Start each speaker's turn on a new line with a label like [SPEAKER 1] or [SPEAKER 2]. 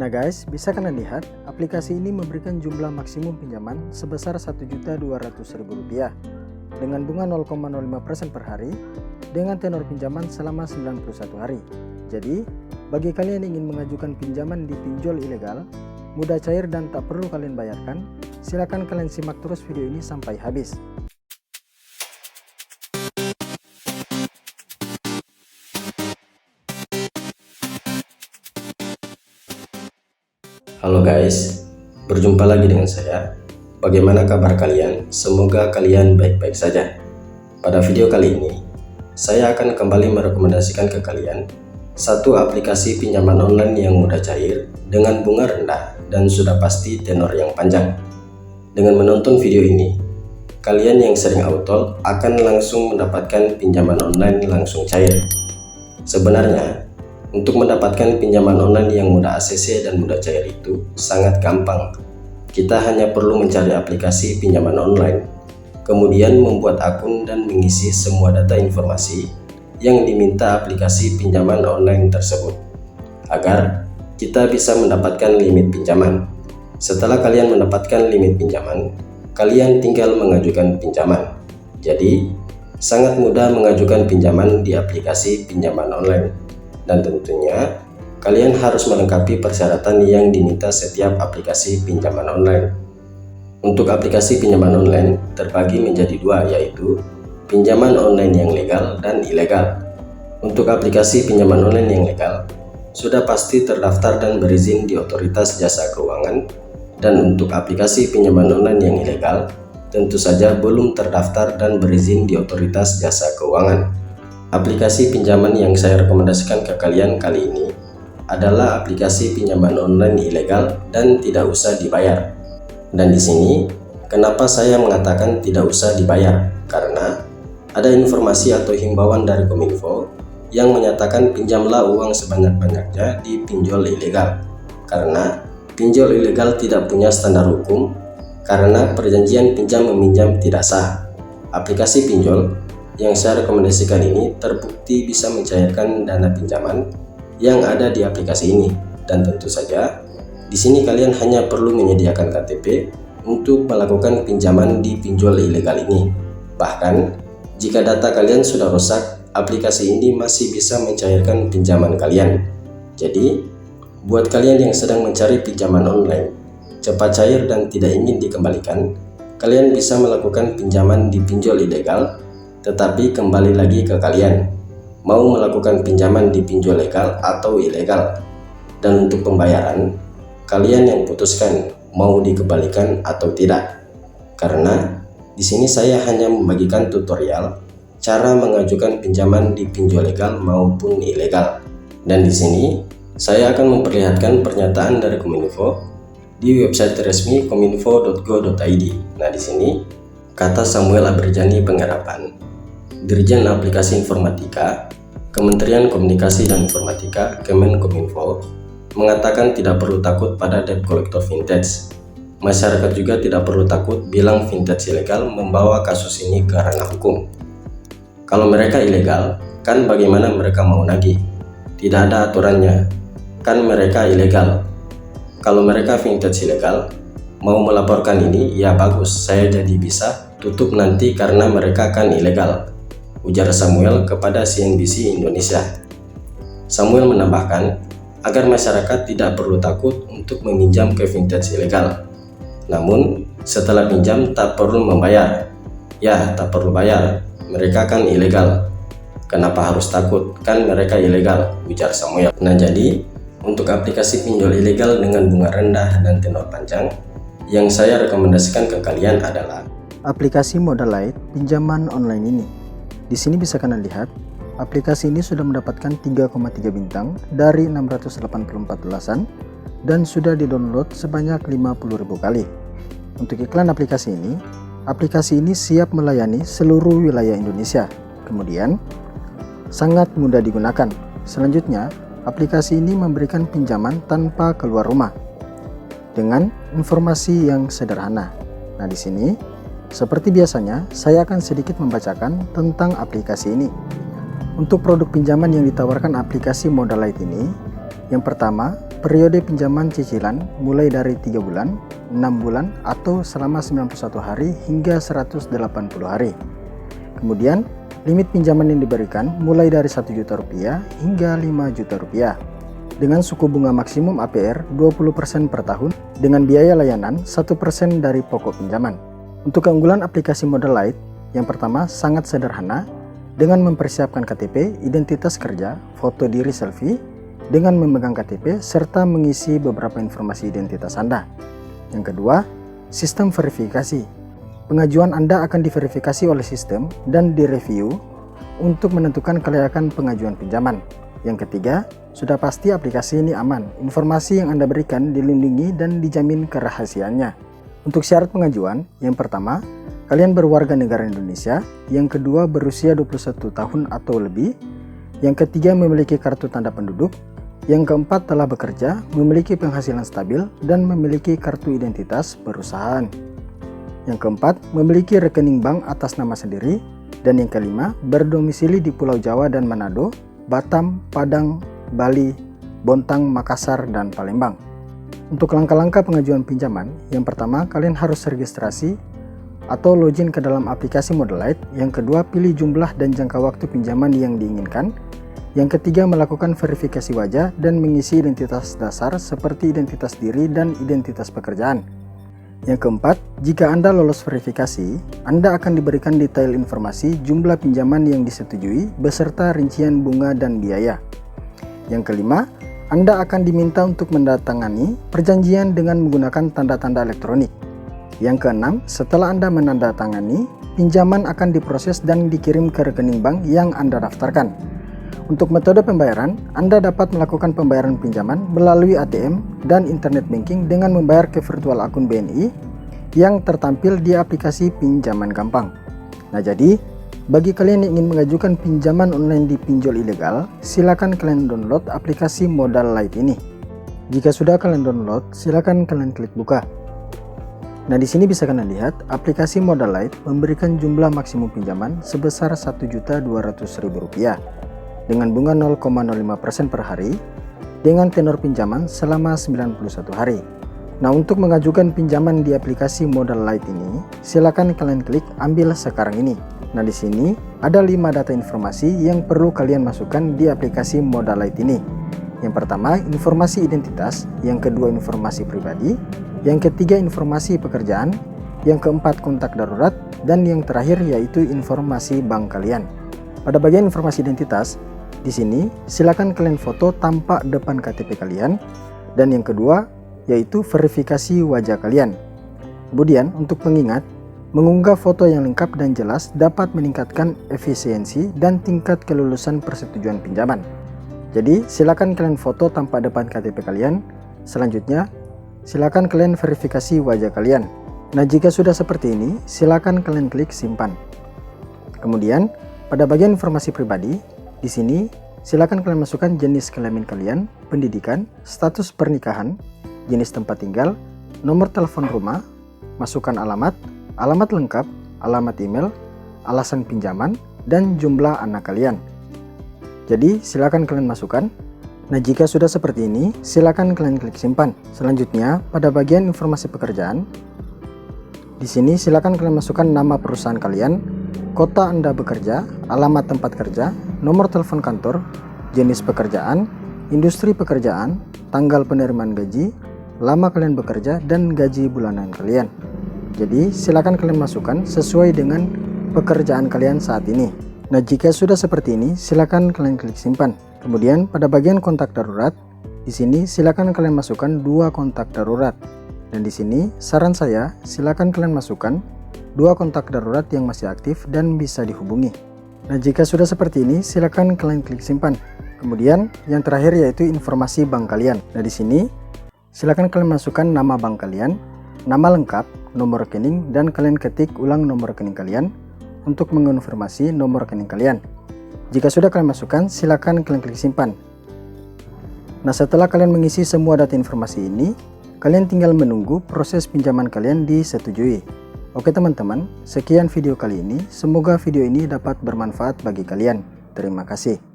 [SPEAKER 1] Nah guys, bisa kalian lihat aplikasi ini memberikan jumlah maksimum pinjaman sebesar Rp1.200.000 dengan bunga 0,05% per hari dengan tenor pinjaman selama 91 hari. Jadi, bagi kalian yang ingin mengajukan pinjaman di pinjol ilegal, mudah cair dan tak perlu kalian bayarkan, silakan kalian simak terus video ini sampai habis.
[SPEAKER 2] Halo guys, berjumpa lagi dengan saya. Bagaimana kabar kalian? Semoga kalian baik-baik saja. Pada video kali ini, saya akan kembali merekomendasikan ke kalian satu aplikasi pinjaman online yang mudah cair dengan bunga rendah dan sudah pasti tenor yang panjang. Dengan menonton video ini, kalian yang sering auto akan langsung mendapatkan pinjaman online langsung cair. Sebenarnya, untuk mendapatkan pinjaman online yang mudah ACC dan mudah cair itu sangat gampang. Kita hanya perlu mencari aplikasi pinjaman online, kemudian membuat akun dan mengisi semua data informasi yang diminta aplikasi pinjaman online tersebut, agar kita bisa mendapatkan limit pinjaman. Setelah kalian mendapatkan limit pinjaman, kalian tinggal mengajukan pinjaman. Jadi, sangat mudah mengajukan pinjaman di aplikasi pinjaman online. Dan tentunya kalian harus melengkapi persyaratan yang diminta setiap aplikasi pinjaman online. Untuk aplikasi pinjaman online terbagi menjadi dua, yaitu pinjaman online yang legal dan ilegal. Untuk aplikasi pinjaman online yang legal sudah pasti terdaftar dan berizin di Otoritas Jasa Keuangan, dan untuk aplikasi pinjaman online yang ilegal tentu saja belum terdaftar dan berizin di Otoritas Jasa Keuangan. Aplikasi pinjaman yang saya rekomendasikan ke kalian kali ini adalah aplikasi pinjaman online ilegal dan tidak usah dibayar. Dan di sini, kenapa saya mengatakan tidak usah dibayar? Karena ada informasi atau himbauan dari Kominfo yang menyatakan pinjamlah uang sebanyak-banyaknya di pinjol ilegal. Karena pinjol ilegal tidak punya standar hukum, karena perjanjian pinjam meminjam tidak sah. Aplikasi pinjol yang saya rekomendasikan ini terbukti bisa mencairkan dana pinjaman yang ada di aplikasi ini, dan tentu saja di sini kalian hanya perlu menyediakan KTP untuk melakukan pinjaman di pinjol ilegal ini. Bahkan jika data kalian sudah rusak, aplikasi ini masih bisa mencairkan pinjaman kalian. Jadi buat kalian yang sedang mencari pinjaman online cepat cair dan tidak ingin dikembalikan, kalian bisa melakukan pinjaman di pinjol ilegal. Tetapi kembali lagi ke kalian, mau melakukan pinjaman di pinjol legal atau ilegal. Dan untuk pembayaran, kalian yang putuskan mau dikembalikan atau tidak. Karena di sini saya hanya membagikan tutorial cara mengajukan pinjaman di pinjol legal maupun ilegal. Dan di sini saya akan memperlihatkan pernyataan dari Kominfo di website resmi kominfo.go.id. Nah, di sini kata Samuel Aberjani Penggarapan, Dirjen Aplikasi Informatika, Kementerian Komunikasi dan Informatika, Kemenkominfo, mengatakan tidak perlu takut pada debt collector vintage. Masyarakat juga tidak perlu takut bilang vintage ilegal membawa kasus ini ke ranah hukum. Kalau mereka ilegal, kan bagaimana mereka mau nagih? Tidak ada aturannya, kan mereka ilegal. Kalau mereka vintage ilegal, mau melaporkan ini, ya bagus, saya jadi bisa tutup nanti karena mereka kan ilegal, ujar Samuel kepada CNBC Indonesia. Samuel menambahkan agar masyarakat tidak perlu takut untuk meminjam ke vintage ilegal. Namun, setelah pinjam tak perlu membayar. Ya, tak perlu bayar. Mereka kan ilegal. Kenapa harus takut? Kan mereka ilegal, ujar Samuel. Nah, jadi untuk aplikasi pinjol ilegal dengan bunga rendah dan tenor panjang, yang saya rekomendasikan ke kalian adalah
[SPEAKER 1] aplikasi Modalite pinjaman online ini. Di sini bisa kalian lihat, aplikasi ini sudah mendapatkan 3,3 bintang dari 684 ulasan dan sudah di-download sebanyak 50.000 kali. Untuk iklan aplikasi ini siap melayani seluruh wilayah Indonesia. Kemudian, sangat mudah digunakan. Selanjutnya, aplikasi ini memberikan pinjaman tanpa keluar rumah dengan informasi yang sederhana. Nah, di sini seperti biasanya, saya akan sedikit membacakan tentang aplikasi ini. Untuk produk pinjaman yang ditawarkan aplikasi Modalite ini, yang pertama, periode pinjaman cicilan mulai dari 3 bulan, 6 bulan, atau selama 91 hari hingga 180 hari. Kemudian, limit pinjaman yang diberikan mulai dari Rp1.000.000 hingga Rp5.000.000 dengan suku bunga maksimum APR 20% per tahun dengan biaya layanan 1% dari pokok pinjaman. Untuk keunggulan aplikasi Modal Light, yang pertama sangat sederhana dengan mempersiapkan KTP, identitas kerja, foto diri selfie, dengan memegang KTP serta mengisi beberapa informasi identitas Anda. Yang kedua, sistem verifikasi. Pengajuan Anda akan diverifikasi oleh sistem dan direview untuk menentukan kelayakan pengajuan pinjaman. Yang ketiga, sudah pasti aplikasi ini aman. Informasi yang Anda berikan dilindungi dan dijamin kerahasiaannya. Untuk syarat pengajuan, yang pertama, kalian berwarga negara Indonesia. Yang kedua, berusia 21 tahun atau lebih. Yang ketiga, memiliki kartu tanda penduduk. Yang keempat, telah bekerja, memiliki penghasilan stabil, dan memiliki kartu identitas perusahaan. Yang keempat, memiliki rekening bank atas nama sendiri. Dan yang kelima, berdomisili di Pulau Jawa dan Manado, Batam, Padang, Bali, Bontang, Makassar, dan Palembang. Untuk langkah-langkah pengajuan pinjaman, yang pertama, kalian harus registrasi atau login ke dalam aplikasi Modal Light. Yang kedua, pilih jumlah dan jangka waktu pinjaman yang diinginkan. Yang ketiga, melakukan verifikasi wajah dan mengisi identitas dasar seperti identitas diri dan identitas pekerjaan. Yang keempat, jika Anda lolos verifikasi, Anda akan diberikan detail informasi jumlah pinjaman yang disetujui beserta rincian bunga dan biaya. Yang kelima, Anda akan diminta untuk menandatangani perjanjian dengan menggunakan tanda-tanda elektronik. Yang keenam, setelah Anda menandatangani, pinjaman akan diproses dan dikirim ke rekening bank yang Anda daftarkan. Untuk metode pembayaran, Anda dapat melakukan pembayaran pinjaman melalui ATM dan internet banking dengan membayar ke virtual akun BNI yang tertampil di aplikasi Pinjaman Gampang. Nah, jadi bagi kalian yang ingin mengajukan pinjaman online di pinjol ilegal, silakan kalian download aplikasi Modal Light ini. Jika sudah kalian download, silakan kalian klik buka. Nah, di sini bisa kalian lihat aplikasi Modal Light memberikan jumlah maksimum pinjaman sebesar Rp1.200.000 dengan bunga 0,05% per hari dengan tenor pinjaman selama 91 hari. Nah, untuk mengajukan pinjaman di aplikasi Modal Light ini, silakan kalian klik ambil sekarang ini. Nah, di sini ada 5 data informasi yang perlu kalian masukkan di aplikasi Modal Light ini. Yang pertama, informasi identitas. Yang kedua, informasi pribadi. Yang ketiga, informasi pekerjaan. Yang keempat, kontak darurat. Dan yang terakhir yaitu informasi bank kalian. Pada bagian informasi identitas, di sini silakan kalian foto tampak depan KTP kalian. Dan yang kedua yaitu verifikasi wajah kalian. Kemudian untuk pengingat, mengunggah foto yang lengkap dan jelas dapat meningkatkan efisiensi dan tingkat kelulusan persetujuan pinjaman. Jadi silakan kalian foto tampak depan KTP kalian. Selanjutnya silakan kalian verifikasi wajah kalian. Nah, jika sudah seperti ini, silakan kalian klik simpan. Kemudian pada bagian informasi pribadi, di sini silakan kalian masukkan jenis kelamin kalian, pendidikan, status pernikahan, jenis tempat tinggal, nomor telepon rumah, masukkan alamat, alamat lengkap, alamat email, alasan pinjaman, dan jumlah anak kalian. Jadi silakan kalian masukkan. Nah, jika sudah seperti ini, silakan kalian klik simpan. Selanjutnya, pada bagian informasi pekerjaan, di sini silakan kalian masukkan nama perusahaan kalian, kota Anda bekerja, alamat tempat kerja, nomor telepon kantor, jenis pekerjaan, industri pekerjaan, tanggal penerimaan gaji, lama kalian bekerja, dan gaji bulanan kalian. Jadi silakan kalian masukkan sesuai dengan pekerjaan kalian saat ini. Nah, jika sudah seperti ini, silakan kalian klik simpan. Kemudian pada bagian kontak darurat, di sini silakan kalian masukkan 2 kontak darurat. Dan di sini saran saya, silakan kalian masukkan 2 kontak darurat yang masih aktif dan bisa dihubungi. Nah, jika sudah seperti ini, silakan kalian klik simpan. Kemudian yang terakhir yaitu informasi bank kalian. Nah, di sini silakan kalian masukkan nama bank kalian, nama lengkap, nomor rekening, dan kalian ketik ulang nomor rekening kalian untuk mengonfirmasi nomor rekening kalian. Jika sudah kalian masukkan, silakan kalian klik simpan. Nah, setelah kalian mengisi semua data informasi ini, kalian tinggal menunggu proses pinjaman kalian disetujui. Oke teman-teman, sekian video kali ini. Semoga video ini dapat bermanfaat bagi kalian. Terima kasih.